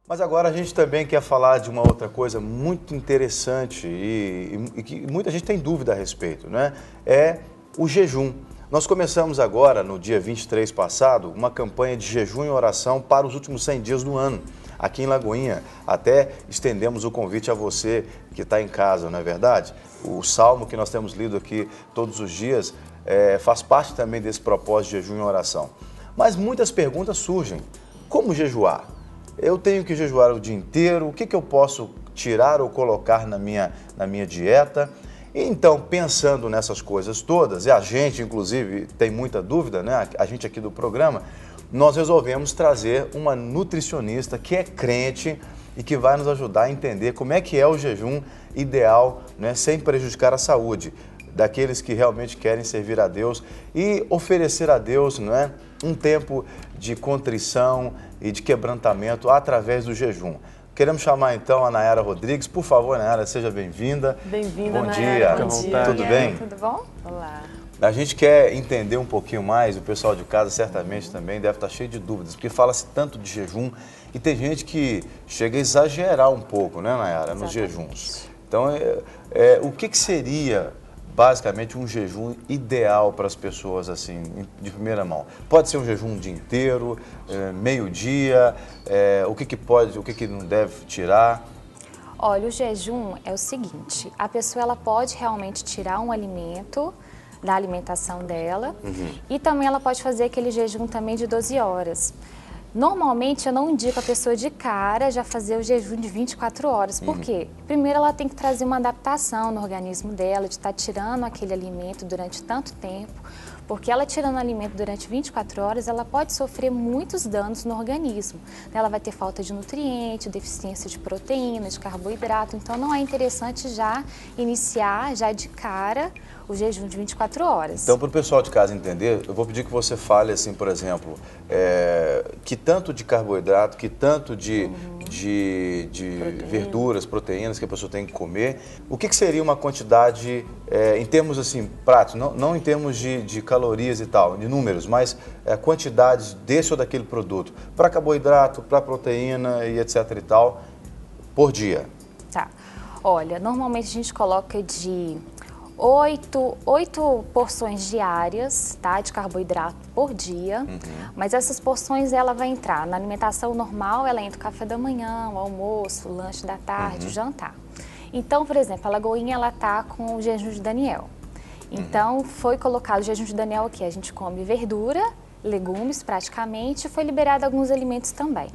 Mas agora a gente também quer falar de uma outra coisa muito interessante e que muita gente tem dúvida a respeito, né? É o jejum. Nós começamos agora, no dia 23 passado, uma campanha de jejum e oração para os últimos 100 dias do ano, aqui em Lagoinha. Até estendemos o convite a você que está em casa, não é verdade? O salmo que nós temos lido aqui todos os dias faz parte também desse propósito de jejum e oração. Mas muitas perguntas surgem. Como jejuar? Eu tenho que jejuar o dia inteiro? O que eu posso tirar ou colocar na minha dieta? Então, pensando nessas coisas todas, e a gente, inclusive, tem muita dúvida, né? A gente aqui do programa, nós resolvemos trazer uma nutricionista que é crente e que vai nos ajudar a entender como é que é o jejum ideal, né? Sem prejudicar a saúde daqueles que realmente querem servir a Deus e oferecer a Deus, não é, um tempo de contrição e de quebrantamento através do jejum. Queremos chamar então a Nayara Rodrigues. Por favor, Nayara, seja bem-vinda. Bem-vinda, Bom Nayara. dia. Bom dia. Tudo bem? Tudo bom? Olá. A gente quer entender um pouquinho mais, o pessoal de casa certamente também deve estar cheio de dúvidas, porque fala-se tanto de jejum e tem gente que chega a exagerar um pouco, né, Nayara, nos jejuns. Então, o que seria basicamente um jejum ideal para as pessoas, assim, de primeira mão? Pode ser um jejum um dia inteiro, meio-dia, o que pode, o que não deve tirar? Olha, o jejum é o seguinte, a pessoa ela pode realmente tirar um alimento da alimentação dela e também ela pode fazer aquele jejum também de 12 horas. Normalmente eu não indico a pessoa de cara já fazer o jejum de 24 horas. Por quê? Primeiro ela tem que trazer uma adaptação no organismo dela, de estar tirando aquele alimento durante tanto tempo, porque ela tirando o alimento durante 24 horas, ela pode sofrer muitos danos no organismo. Ela vai ter falta de nutriente, deficiência de proteína, de carboidrato, então não é interessante já iniciar, já de cara, o jejum de 24 horas. Então, para o pessoal de casa entender, eu vou pedir que você fale assim, por exemplo, que tanto de carboidrato, que tanto de verduras, proteínas que a pessoa tem que comer. O que seria uma quantidade, em termos assim, práticos, não em termos de calorias e tal, de números, mas quantidades desse ou daquele produto, para carboidrato, para proteína e etc e tal, por dia? Tá. Olha, normalmente a gente coloca de 8 porções diárias, tá, de carboidrato por dia, mas essas porções ela vai entrar na alimentação normal, ela entra o café da manhã, o almoço, o lanche da tarde, o jantar. Então, por exemplo, a Lagoinha ela tá com o jejum de Daniel. Então, foi colocado o jejum de Daniel aqui, a gente come verdura, legumes praticamente, foi liberado alguns alimentos também.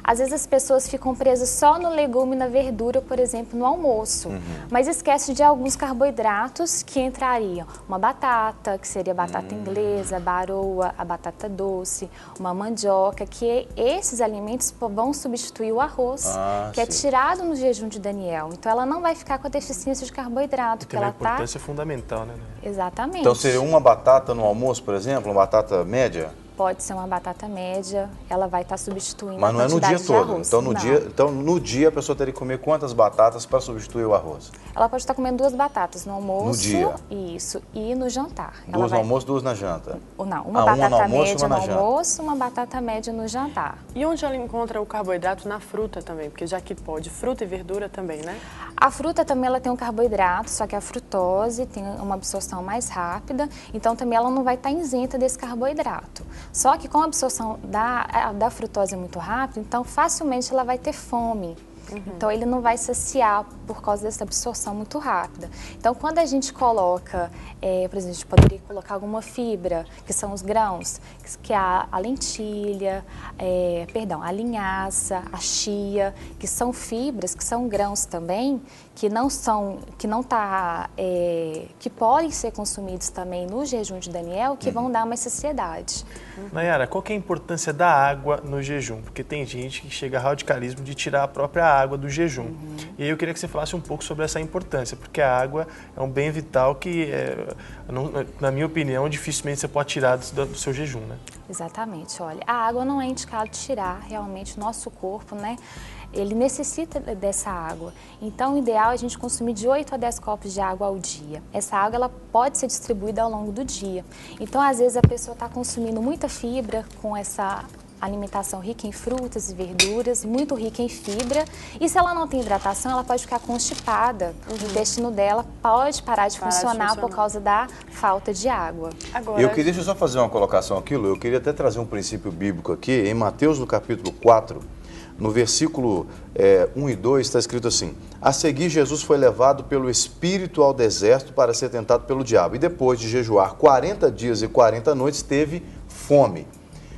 Às vezes as pessoas ficam presas só no legume e na verdura, por exemplo, no almoço, mas esquece de alguns carboidratos que entrariam. Uma batata, que seria a batata inglesa, a baroa, a batata doce, uma mandioca, que esses alimentos vão substituir o arroz, que é tirado no jejum de Daniel. Então ela não vai ficar com a deficiência de carboidrato. Tem uma importância fundamental, né? Exatamente. Então seria uma batata no almoço, por exemplo, uma batata média? Pode ser uma batata média, ela vai estar substituindo Mas não é no dia todo. Então no dia a pessoa teria que comer quantas batatas para substituir o arroz? Ela pode estar comendo 2 batatas no almoço. No dia? Isso. E no jantar. 2 no almoço, 2 na janta? Ou não, uma batata uma no almoço, média uma no na almoço, uma batata média no jantar. E onde ela encontra o carboidrato? Na fruta também, porque já que pode, fruta e verdura também, né? A fruta também ela tem um carboidrato, só que a frutose tem uma absorção mais rápida, então também ela não vai estar isenta desse carboidrato. Só que com a absorção da frutose é muito rápida, então facilmente ela vai ter fome. Então ele não vai saciar por causa dessa absorção muito rápida. Então quando a gente coloca, por exemplo, a gente poderia colocar alguma fibra, que são os grãos, que é a lentilha, a linhaça, a chia, que são fibras, que são grãos também, que podem ser consumidos também no jejum de Daniel, que vão dar mais saciedade. Nayara, qual que é a importância da água no jejum? Porque tem gente que chega a radicalismo de tirar a própria água do jejum. E aí eu queria que você falasse um pouco sobre essa importância, porque a água é um bem vital que, na minha opinião, dificilmente você pode tirar do seu jejum, né? Exatamente. Olha, a água não é indicado tirar realmente o nosso corpo, né? Ele necessita dessa água. Então, o ideal é a gente consumir de 8 a 10 copos de água ao dia. Essa água ela pode ser distribuída ao longo do dia. Então, às vezes, a pessoa está consumindo muita fibra com essa alimentação rica em frutas e verduras, muito rica em fibra. E se ela não tem hidratação, ela pode ficar constipada. O intestino dela pode parar de funcionar por causa da falta de água. Agora, deixa eu só fazer uma colocação aqui, Lu. Eu queria até trazer um princípio bíblico aqui. Em Mateus, no capítulo 4, no versículo 1 e 2, está escrito assim: a seguir, Jesus foi levado pelo Espírito ao deserto para ser tentado pelo diabo. E depois de jejuar 40 dias e 40 noites, teve fome.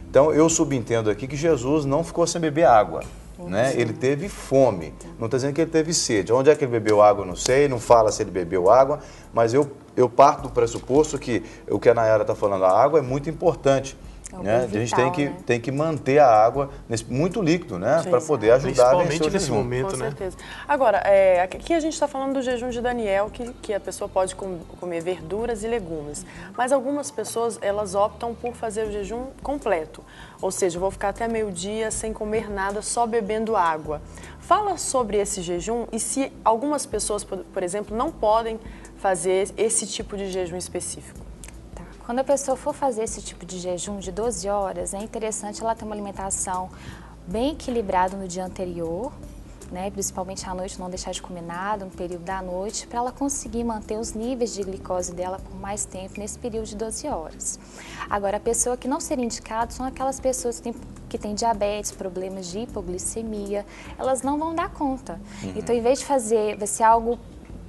Então, eu subentendo aqui que Jesus não ficou sem beber água. Né? Ele teve fome. Não está dizendo que ele teve sede. Onde é que ele bebeu água, eu não sei. Não fala se ele bebeu água. Mas eu parto do pressuposto que o que a Nayara está falando, a água é muito importante. Né? Vital, a gente tem que manter a água muito líquido, né? Para poder ajudar a vencer o nesse jejum. momento, Com né? certeza. Agora, aqui a gente está falando do jejum de Daniel, que a pessoa pode comer verduras e legumes. Mas algumas pessoas, elas optam por fazer o jejum completo. Ou seja, eu vou ficar até meio-dia sem comer nada, só bebendo água. Fala sobre esse jejum e se algumas pessoas, por exemplo, não podem fazer esse tipo de jejum específico. Quando a pessoa for fazer esse tipo de jejum de 12 horas, é interessante ela ter uma alimentação bem equilibrada no dia anterior, né? Principalmente à noite, não deixar de comer nada no período da noite, para ela conseguir manter os níveis de glicose dela por mais tempo nesse período de 12 horas. Agora, a pessoa que não seria indicada são aquelas pessoas que têm diabetes, problemas de hipoglicemia, elas não vão dar conta. Então, em vez de fazer, vai ser algo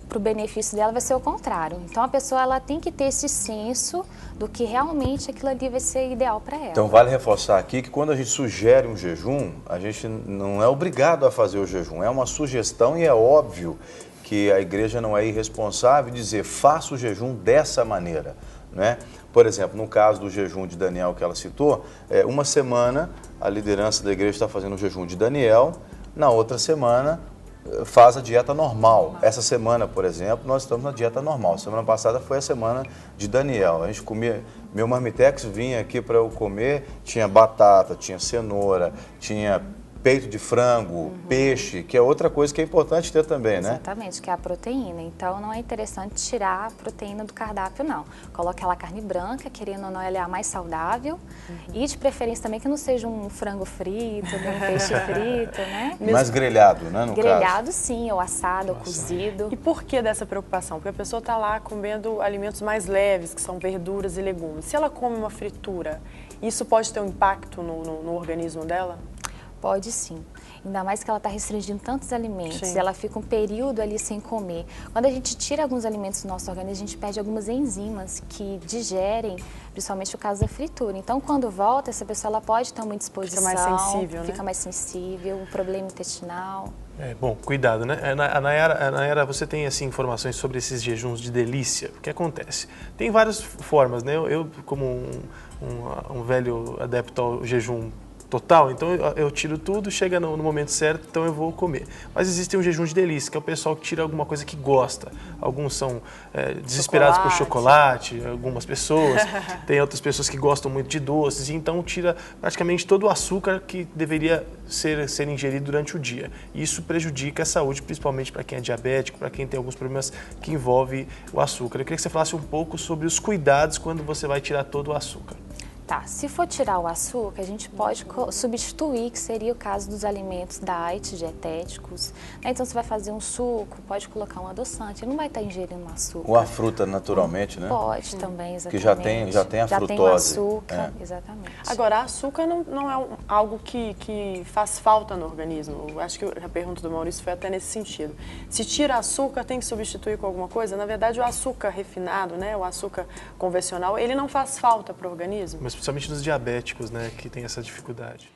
para o benefício dela, vai ser o contrário. Então, a pessoa ela tem que ter esse senso do que realmente aquilo ali vai ser ideal para ela. Então, vale reforçar aqui que quando a gente sugere um jejum, a gente não é obrigado a fazer o jejum. É uma sugestão e é óbvio que a igreja não é irresponsável em dizer faça o jejum dessa maneira. Né? Por exemplo, no caso do jejum de Daniel que ela citou, uma semana a liderança da igreja está fazendo o jejum de Daniel, na outra semana faz a dieta normal. Essa semana, por exemplo, nós estamos na dieta normal. Semana passada foi a semana de Daniel. A gente comia, meu marmitex vinha aqui para eu comer, tinha batata, tinha cenoura, tinha peito de frango, peixe, que é outra coisa que é importante ter também, né? Exatamente, que é a proteína. Então, não é interessante tirar a proteína do cardápio, não. Coloque ela carne branca, querendo ou não, ela é a mais saudável. E, de preferência, também que não seja um frango frito, nem um peixe frito, né? Mais grelhado, né, no Grelhado, caso? sim, ou assado, ou cozido. E por que dessa preocupação? Porque a pessoa está lá comendo alimentos mais leves, que são verduras e legumes. Se ela come uma fritura, isso pode ter um impacto no organismo dela? Pode sim, ainda mais que ela está restringindo tantos alimentos, Sim. ela fica um período ali sem comer. Quando a gente tira alguns alimentos do nosso organismo, a gente perde algumas enzimas que digerem, principalmente o caso da fritura. Então, quando volta, essa pessoa ela pode ter uma indisposição, Fica mais sensível, né? fica mais sensível, um problema intestinal. Bom, cuidado, né? A Nayara, você tem assim, informações sobre esses jejuns de delícia? O que acontece? Tem várias formas, né? Eu como um velho adepto ao jejum total, então eu tiro tudo, chega no momento certo, então eu vou comer. Mas existe um jejum de delícia, que é o pessoal que tira alguma coisa que gosta. Alguns são desesperados por chocolate, algumas pessoas. Tem outras pessoas que gostam muito de doces, e então tira praticamente todo o açúcar que deveria ser ingerido durante o dia. E isso prejudica a saúde, principalmente para quem é diabético, para quem tem alguns problemas que envolvem o açúcar. Eu queria que você falasse um pouco sobre os cuidados quando você vai tirar todo o açúcar. Tá, se for tirar o açúcar, a gente pode substituir, que seria o caso dos alimentos diet, dietéticos. Né? Então, você vai fazer um suco, pode colocar um adoçante, não vai estar ingerindo açúcar. Ou a fruta naturalmente, né? Pode também, exatamente. Que já tem a frutose. Já tem o açúcar, exatamente. Agora, açúcar não é algo que faz falta no organismo. Eu acho que a pergunta do Maurício foi até nesse sentido. Se tira açúcar, tem que substituir com alguma coisa? Na verdade, o açúcar refinado, né, o açúcar convencional, ele não faz falta para o organismo. Mas principalmente nos diabéticos, né, que tem essa dificuldade.